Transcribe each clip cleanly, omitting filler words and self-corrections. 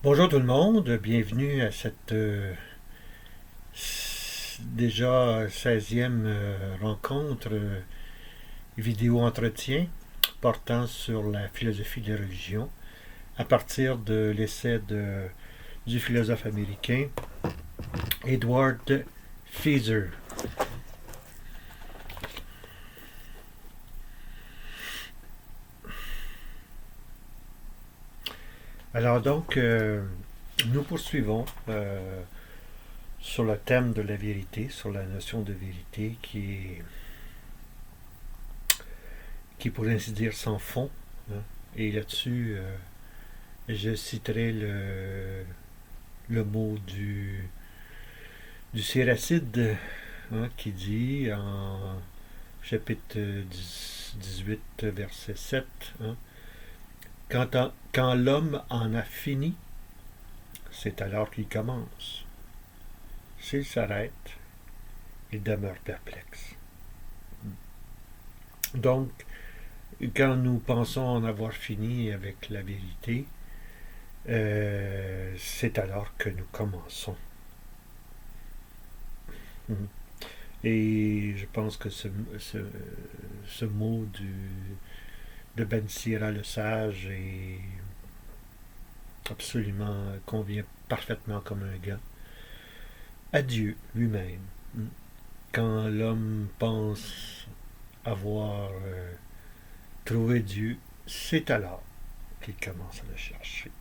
Bonjour tout le monde, bienvenue à cette déjà 16e rencontre vidéo-entretien portant sur la philosophie des religions à partir de l'essai du philosophe américain Edward Feser. Alors donc, nous poursuivons sur le thème de la vérité, sur la notion de vérité qui est pour ainsi dire sans fond, hein. Et là-dessus, je citerai le mot du Siracide, hein, qui dit en chapitre 18, verset 7, hein, quand l'homme en a fini, c'est alors qu'il commence. S'il s'arrête, il demeure perplexe. Donc, quand nous pensons en avoir fini avec la vérité, c'est alors que nous commençons. Et je pense que ce mot de Ben Sira le Sage est absolument convient parfaitement comme un gant à Dieu lui-même. Quand l'homme pense avoir trouvé Dieu, c'est alors qu'il commence à le chercher.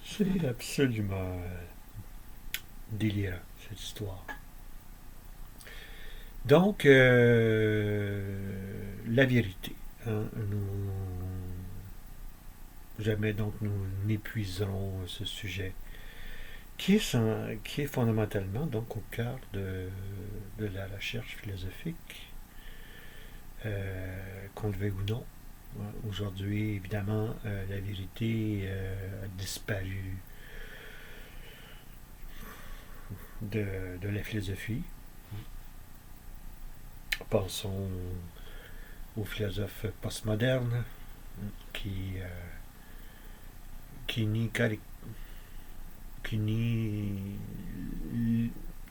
C'est absolument délirant, cette histoire. Donc, la vérité. Hein, jamais donc nous n'épuiserons ce sujet qui est fondamentalement donc au cœur de la recherche philosophique, qu'on le veuille ou non. Aujourd'hui, évidemment, la vérité a disparu de la philosophie. Pensons aux philosophes postmodernes qui, euh, qui nient qui nie,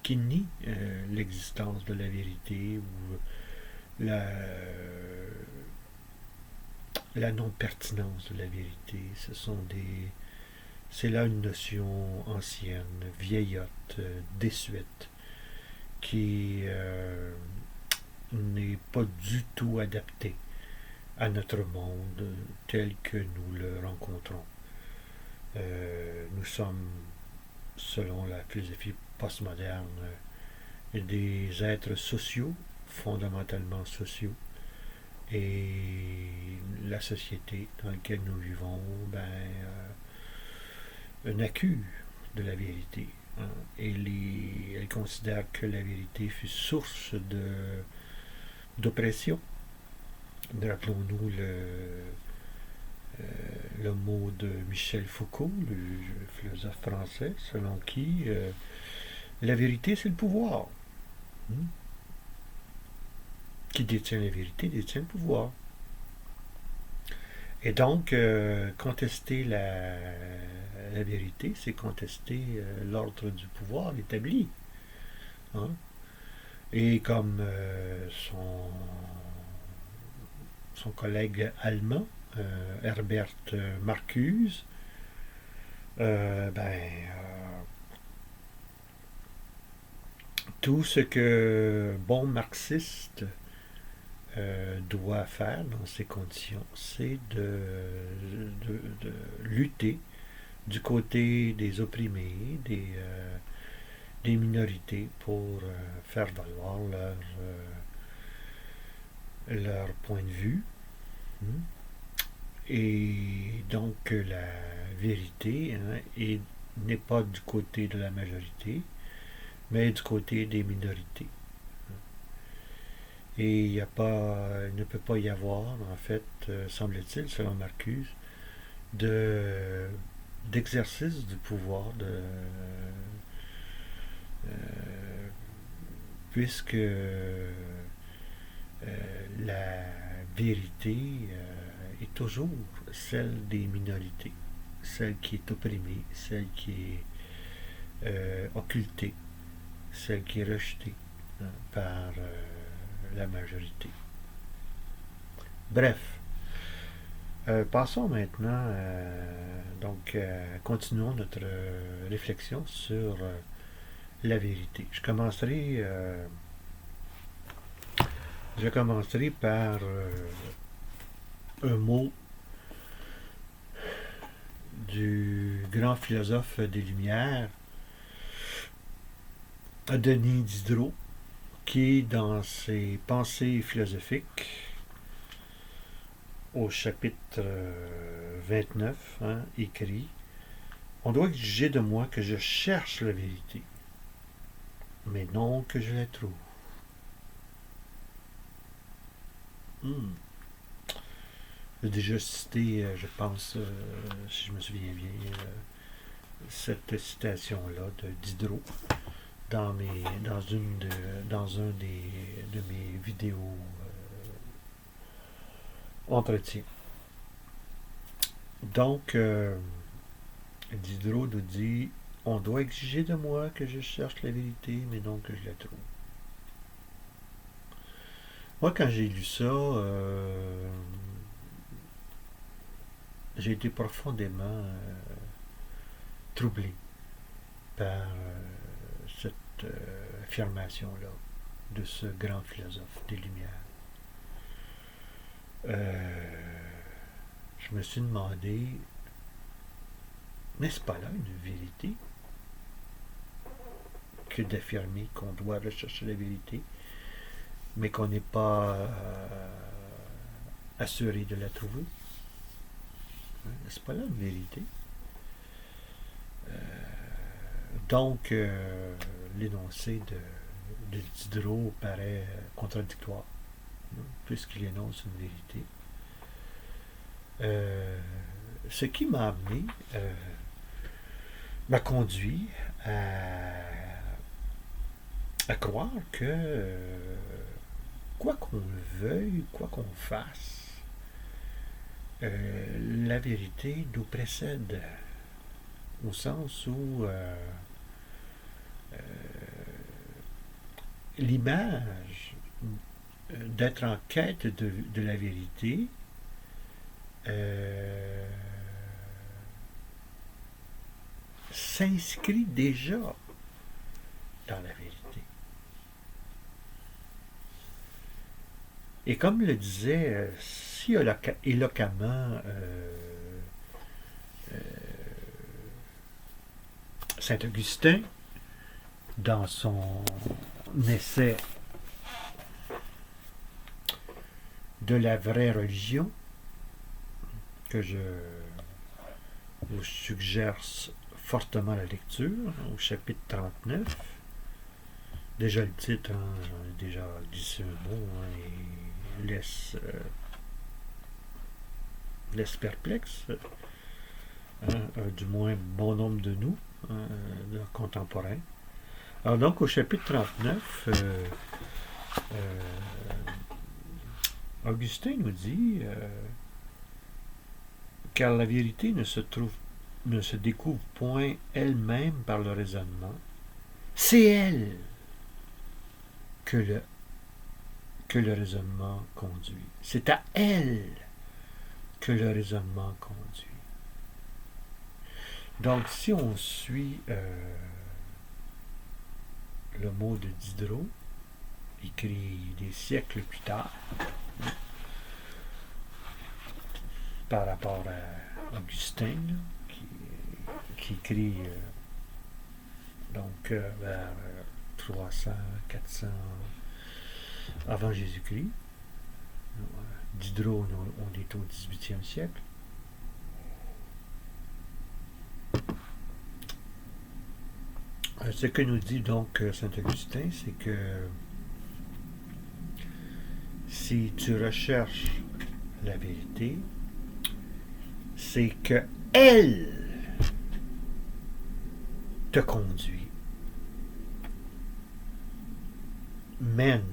qui nie l'existence de la vérité ou la non-pertinence de la vérité. C'est là une notion ancienne, vieillotte, désuète, qui n'est pas du tout adaptée à notre monde tel que nous le rencontrons. Nous sommes, selon la philosophie postmoderne, des êtres sociaux, fondamentalement sociaux, et la société dans laquelle nous vivons n'accuse de la vérité, hein. Elle considère que la vérité fut source d'oppression. Rappelons-nous le mot de Michel Foucault, le philosophe français, selon qui la vérité c'est le pouvoir. Hmm? Qui détient la vérité détient le pouvoir. Et donc, contester la vérité, c'est contester l'ordre du pouvoir établi. Hein? Et comme son collègue allemand, Herbert Marcuse, tout ce que bon marxiste doit faire dans ces conditions, c'est de lutter du côté des opprimés, des minorités pour faire valoir leur point de vue. Hmm? Et donc la vérité, hein, n'est pas du côté de la majorité, mais du côté des minorités. Et il ne peut pas y avoir, en fait, semble-t-il, selon Marcuse, de, d'exercice du pouvoir puisque la vérité est toujours celle des minorités, celle qui est opprimée, celle qui est occultée, celle qui est rejetée par la majorité. Bref, passons maintenant, continuons notre réflexion sur la vérité. Je commencerai par un mot du grand philosophe des Lumières, Denis Diderot, qui, dans ses pensées philosophiques, au chapitre 29, écrit: On doit exiger de moi que je cherche la vérité, mais non que je la trouve. J'ai déjà cité, je pense, si je me souviens bien, cette citation-là de Diderot dans un de mes vidéos entretien. Donc, Diderot nous dit: on doit exiger de moi que je cherche la vérité, mais non que je la trouve. Moi, quand j'ai lu ça, j'ai été profondément troublé par cette affirmation-là de ce grand philosophe des Lumières. Je me suis demandé, n'est-ce pas là une vérité que d'affirmer qu'on doit rechercher la vérité, mais qu'on n'est pas assuré de la trouver? N'est-ce pas là une vérité? Donc, l'énoncé de Diderot paraît contradictoire, puisqu'il énonce une vérité. Ce qui m'a amené, m'a conduit à croire que, quoi qu'on veuille, quoi qu'on fasse, la vérité nous précède, au sens où l'image d'être en quête de la vérité s'inscrit déjà dans la vérité. Et comme le disait si éloquemment Saint Augustin dans son essai de la vraie religion, que je vous suggère fortement la lecture, au chapitre 39. Déjà le titre, j'en ai déjà glissé un mot, et laisse perplexe, du moins bon nombre de nous, de contemporains. Alors donc au chapitre 39, Augustin nous dit car la vérité ne se découvre point elle-même par le raisonnement, c'est elle que le raisonnement conduit. C'est à elle que le raisonnement conduit. Donc, si on suit le mot de Diderot, écrit des siècles plus tard, par rapport à Augustin, qui écrit vers 300, 400 avant Jésus-Christ. Diderot, on est au 18e siècle. Ce que nous dit donc Saint Augustin, c'est que si tu recherches la vérité, c'est que elle te conduit, mène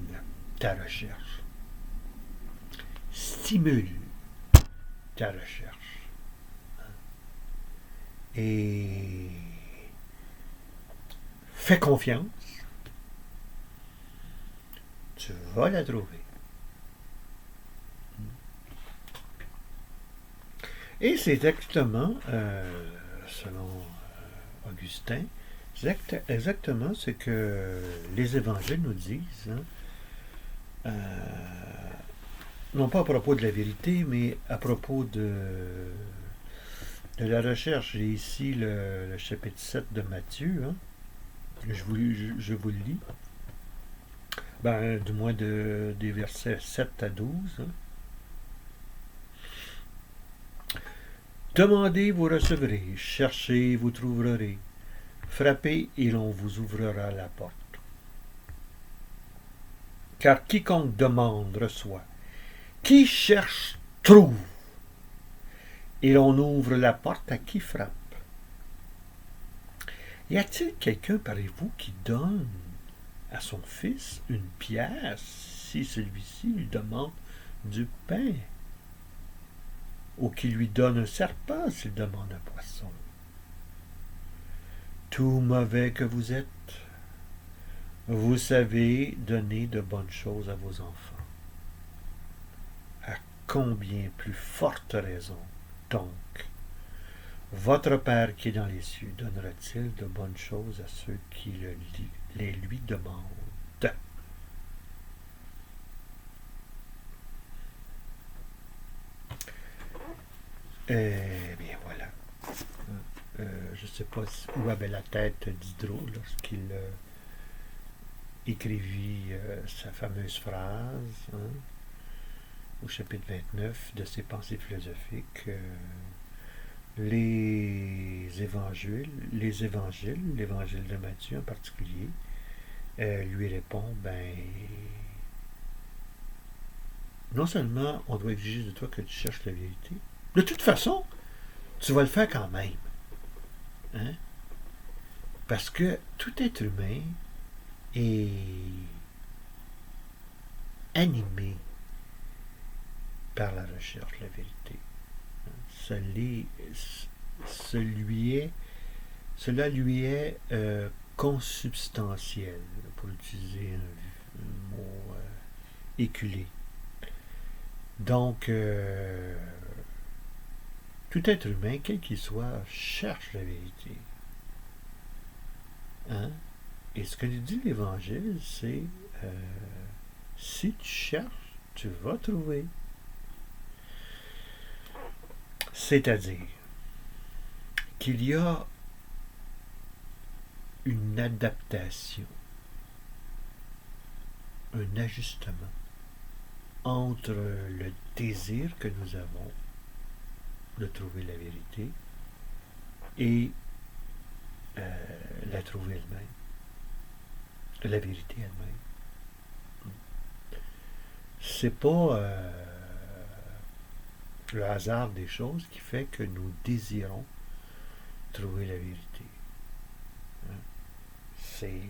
ta recherche, stimule ta recherche. Et fais confiance, tu vas la trouver. Et c'est exactement, selon Augustin, exactement ce que les évangiles nous disent. Hein. Non pas à propos de la vérité, mais à propos de la recherche. J'ai ici le chapitre 7 de Matthieu. Hein. Je vous le lis. Ben, du moins des versets 7 à 12. Hein. Demandez, vous recevrez. Cherchez, vous trouverez. Frappez, et l'on vous ouvrira la porte. Car quiconque demande reçoit. Qui cherche trouve. Et l'on ouvre la porte à qui frappe. Y a-t-il quelqu'un parmi vous qui donne à son fils une pièce si celui-ci lui demande du pain? Ou qui lui donne un serpent s'il demande un poisson? Tout mauvais que vous êtes, vous savez donner de bonnes choses à vos enfants. À combien plus forte raison, donc, votre Père qui est dans les cieux donnera-t-il de bonnes choses à ceux qui les lui demandent? Eh bien voilà. Je ne sais pas où avait la tête Diderot lorsqu'il écrivit sa fameuse phrase, hein, au chapitre 29 de ses pensées philosophiques. L'évangile de Matthieu en particulier, lui répond, non seulement on doit exiger de toi que tu cherches la vérité, de toute façon, tu vas le faire quand même. Hein? Parce que tout être humain est animé par la recherche de la vérité. Cela lui est consubstantiel, pour utiliser un mot éculé. Donc, tout être humain, quel qu'il soit, cherche la vérité. Hein? Et ce que nous dit l'Évangile, c'est si tu cherches, tu vas trouver. C'est-à-dire qu'il y a une adaptation, un ajustement entre le désir que nous avons de trouver la vérité et la trouver elle-même, la vérité elle-même. C'est pas le hasard des choses qui fait que nous désirons trouver la vérité. C'est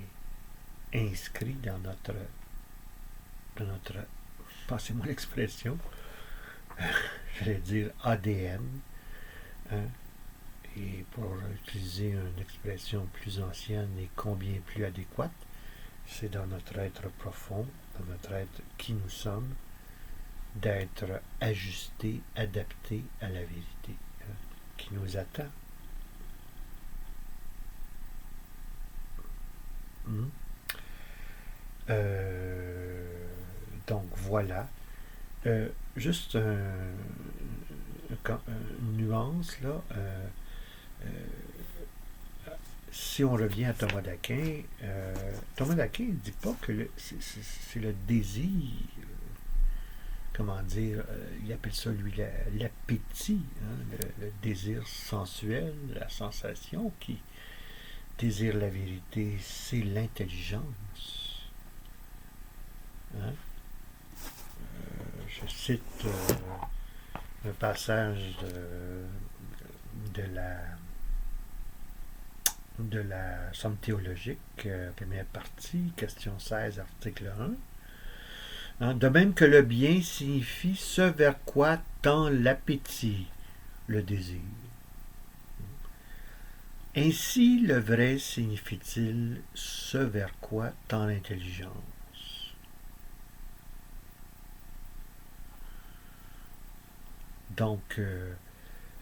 inscrit dans notre passez-moi l'expression, j'allais dire ADN, hein, et pour utiliser une expression plus ancienne et combien plus adéquate, c'est dans notre être profond, dans notre être qui nous sommes, d'être ajusté, adapté à la vérité, hein, qui nous attend. Donc voilà. Juste une nuance là. Si on revient à Thomas d'Aquin, Thomas d'Aquin ne dit pas que c'est le désir, comment dire, il appelle ça lui l'appétit, hein, le désir sensuel, la sensation qui désire la vérité, c'est l'intelligence. Hein? Je cite un passage de la Somme théologique, première partie, question 16, article 1. Hein. De même que le bien signifie ce vers quoi tend l'appétit, le désir. Ainsi, le vrai signifie-t-il ce vers quoi tend l'intelligence. Donc,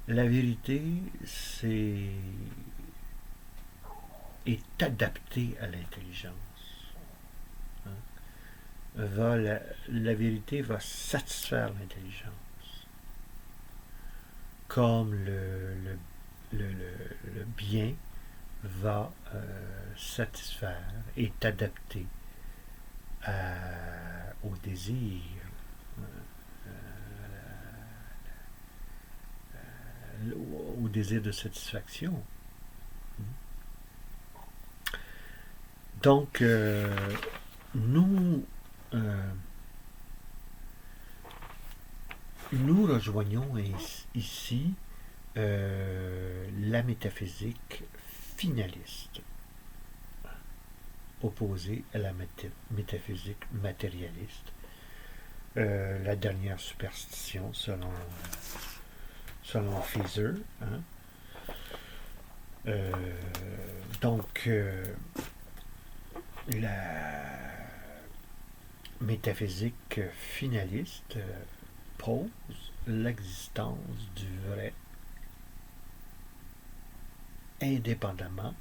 la vérité, est adaptée à l'intelligence. Hein. La vérité va satisfaire l'intelligence. Comme le bien va satisfaire, est adapté au désir, au désir de satisfaction. Donc, nous rejoignons ici la métaphysique finaliste, opposée à la métaphysique matérialiste, la dernière superstition selon Feser. Hein. Donc, la métaphysique finaliste pose l'existence du vrai indépendamment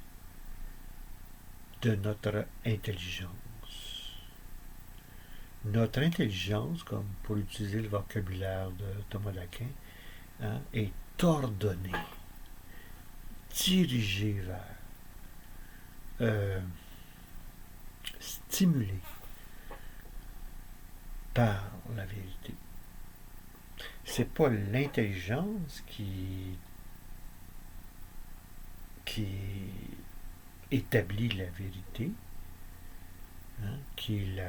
de notre intelligence. Notre intelligence, comme pour utiliser le vocabulaire de Thomas d'Aquin, hein, est ordonnée, dirigée vers, stimulée par la vérité. C'est pas l'intelligence qui établit la vérité, hein, qui est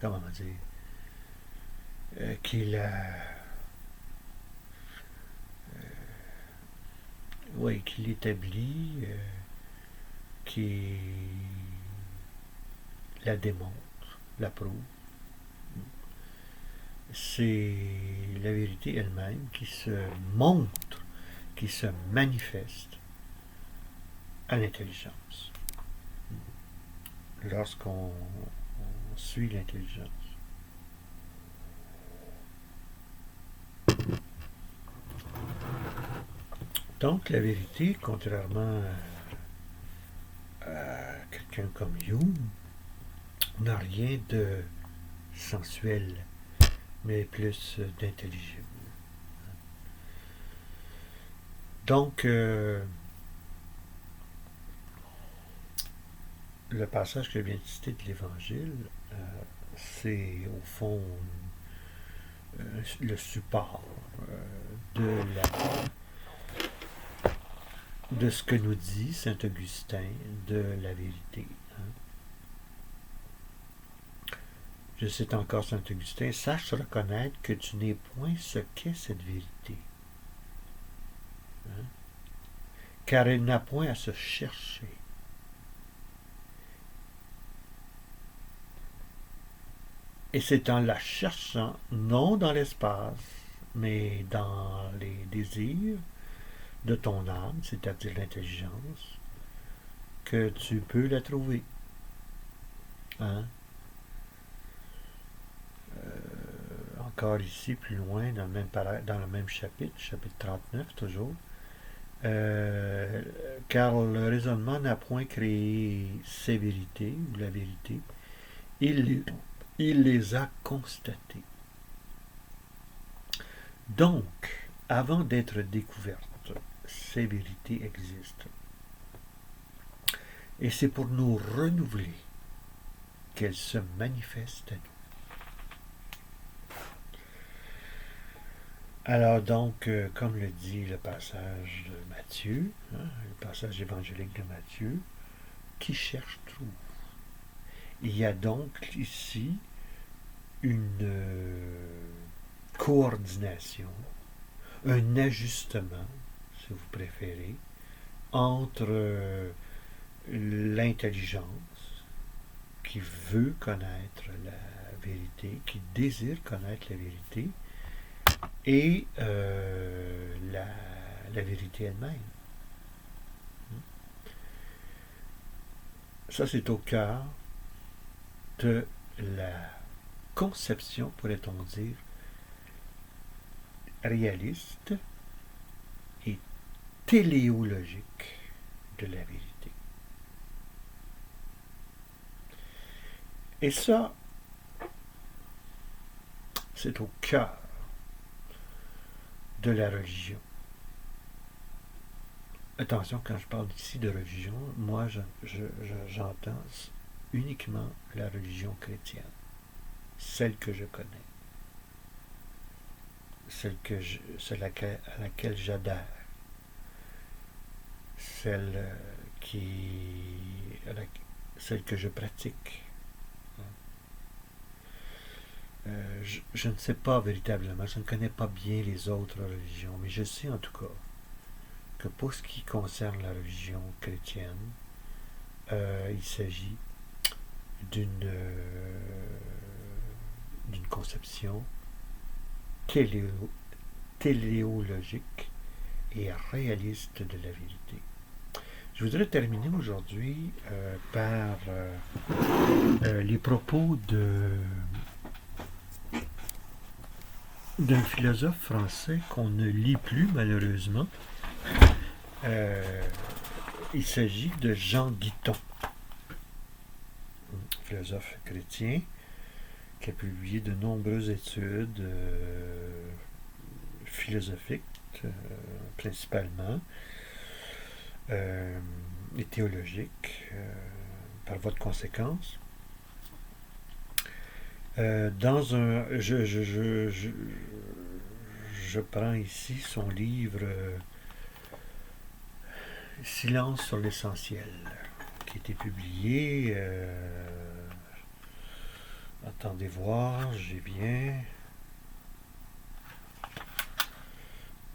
comment dire, qui est qui l'établit, qui la démontre, la prouve. C'est la vérité elle-même qui se montre, qui se manifeste à l'intelligence lorsqu'on suit l'intelligence. Donc la vérité, contrairement à quelqu'un comme Hume, n'a rien de sensuel, mais plus d'intelligible. Donc, le passage que je viens de citer de l'Évangile, c'est au fond le support de ce que nous dit saint Augustin de la vérité. Hein. Je cite encore saint Augustin, « Sache reconnaître que tu n'es point ce qu'est cette vérité. Hein? Car elle n'a point à se chercher. Et c'est en la cherchant, non dans l'espace, mais dans les désirs de ton âme, c'est-à-dire l'intelligence, que tu peux la trouver. Hein? Encore ici, plus loin, dans le même chapitre 39 toujours, car le raisonnement n'a point créé ces vérités, ou la vérité, il les a constatées. Donc, avant d'être découvertes, ces vérités existent. Et c'est pour nous renouveler qu'elles se manifestent à nous. Alors donc, comme le dit le passage de Matthieu, hein, le passage évangélique de Matthieu, qui cherche trouve. Il y a donc ici une coordination, un ajustement, si vous préférez, entre l'intelligence qui veut connaître la vérité, qui désire connaître la vérité et la vérité elle-même. Ça, c'est au cœur de la conception, pourrait-on dire, réaliste et téléologique de la vérité. Et ça, c'est au cœur de la religion. Attention, quand je parle ici de religion, moi j'entends uniquement la religion chrétienne, celle que je connais, celle à laquelle j'adhère, celle celle que je pratique. Je ne sais pas véritablement, je ne connais pas bien les autres religions, mais je sais en tout cas que pour ce qui concerne la religion chrétienne, il s'agit d'une conception téléologique et réaliste de la vérité. Je voudrais terminer aujourd'hui par les propos d'un philosophe français qu'on ne lit plus malheureusement. Il s'agit de Jean Guiton, philosophe chrétien qui a publié de nombreuses études philosophiques principalement et théologiques par voie de conséquence. Dans un, je prends ici son livre Silence sur l'essentiel, qui a été publié. Attendez voir, j'ai bien.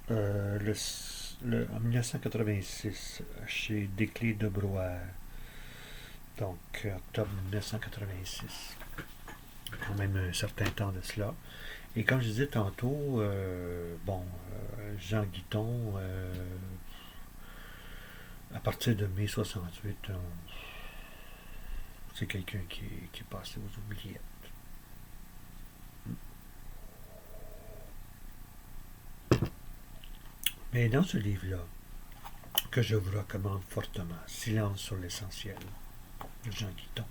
En 1986, chez Desclés de Brouwer. Donc, octobre 1986. Quand même un certain temps de cela. Et comme je disais tantôt, Jean Guiton, à partir de mai 68, c'est quelqu'un qui est passé aux oubliettes. Mais dans ce livre-là, que je vous recommande fortement, Silence sur l'essentiel, de Jean Guiton,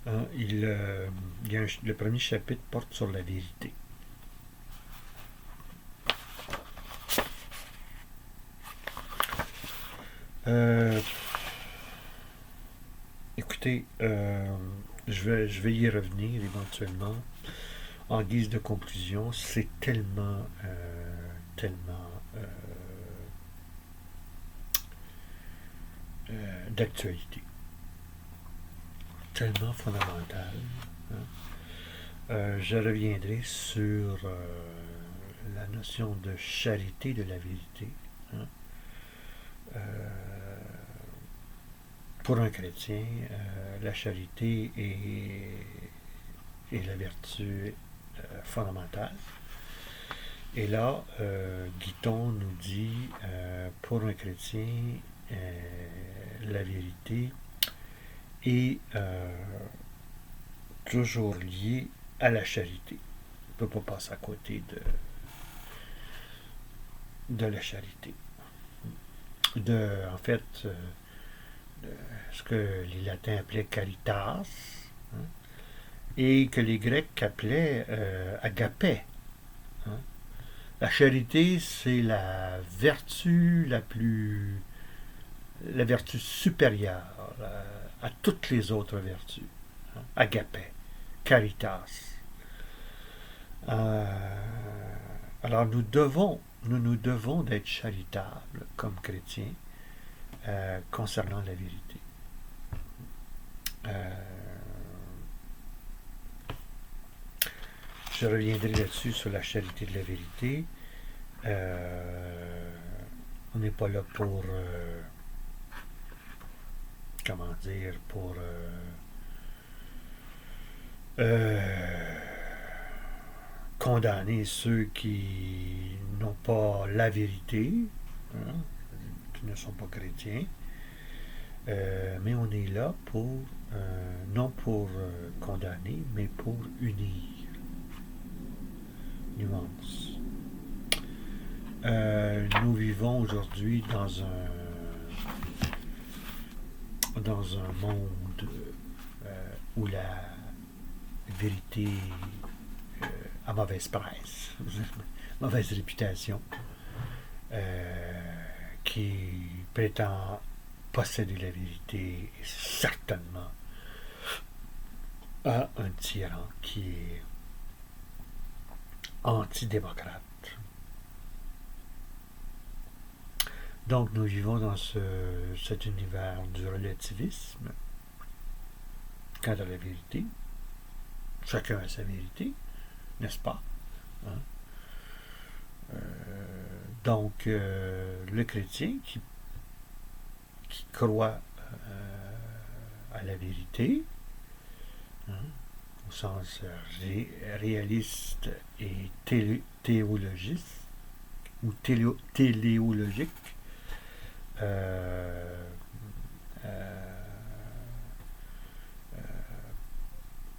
le premier chapitre porte sur la vérité. Écoutez, je vais y revenir éventuellement en guise de conclusion. C'est tellement d'actualité, tellement fondamental. Je reviendrai sur la notion de charité de la vérité. Pour un chrétien, la charité est la vertu fondamentale. Et là, Guiton nous dit, pour un chrétien, la vérité est toujours liée à la charité. On ne peut pas passer à côté de la charité. En fait, ce que les latins appelaient caritas, et que les grecs appelaient agapé. La charité, c'est la vertu la vertu supérieure à toutes les autres vertus. Agapé, caritas. Alors nous nous devons d'être charitables comme chrétiens concernant la vérité. Je reviendrai là-dessus sur la charité de la vérité. On n'est pas là pour euh, condamner ceux qui n'ont pas la vérité, hein, qui ne sont pas chrétiens. Mais on est là pour, non pour condamner, mais pour unir. Nuance. Nous vivons aujourd'hui dans un monde où la vérité a mauvaise presse, mauvaise réputation, qui prétend posséder la vérité et certainement a un tyran qui est antidémocrate. Donc nous vivons dans cet univers du relativisme quant à la vérité. Chacun a sa vérité, n'est-ce pas? Hein? Donc le chrétien qui croit à la vérité, hein, au sens réaliste et théologiste ou téléologique,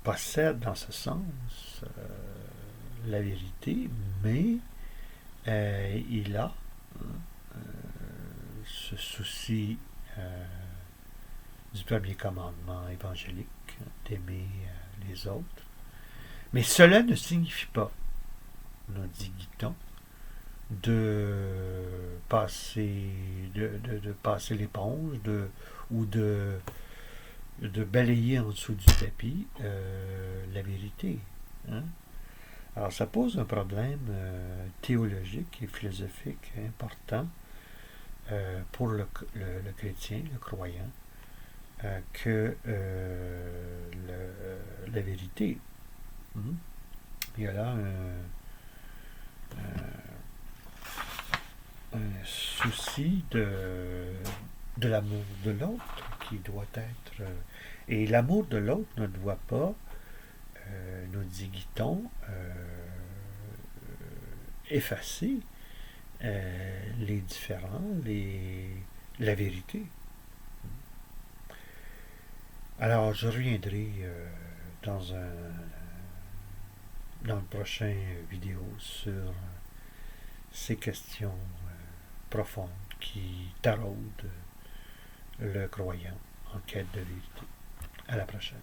possède dans ce sens la vérité, mais il a ce souci du premier commandement évangélique, d'aimer les autres. Mais cela ne signifie pas, nous dit-on, de passer l'éponge ou de balayer en dessous du tapis la vérité. Hein? Alors ça pose un problème théologique et philosophique important pour le chrétien, le croyant, que la vérité. Il y a là un souci de l'amour de l'autre qui doit être... et l'amour de l'autre ne doit pas, nous dit-on, effacer les différends, la vérité. Alors, je reviendrai dans une prochaine vidéo sur ces questions profondes qui taraudent le croyant en quête de vérité. À la prochaine.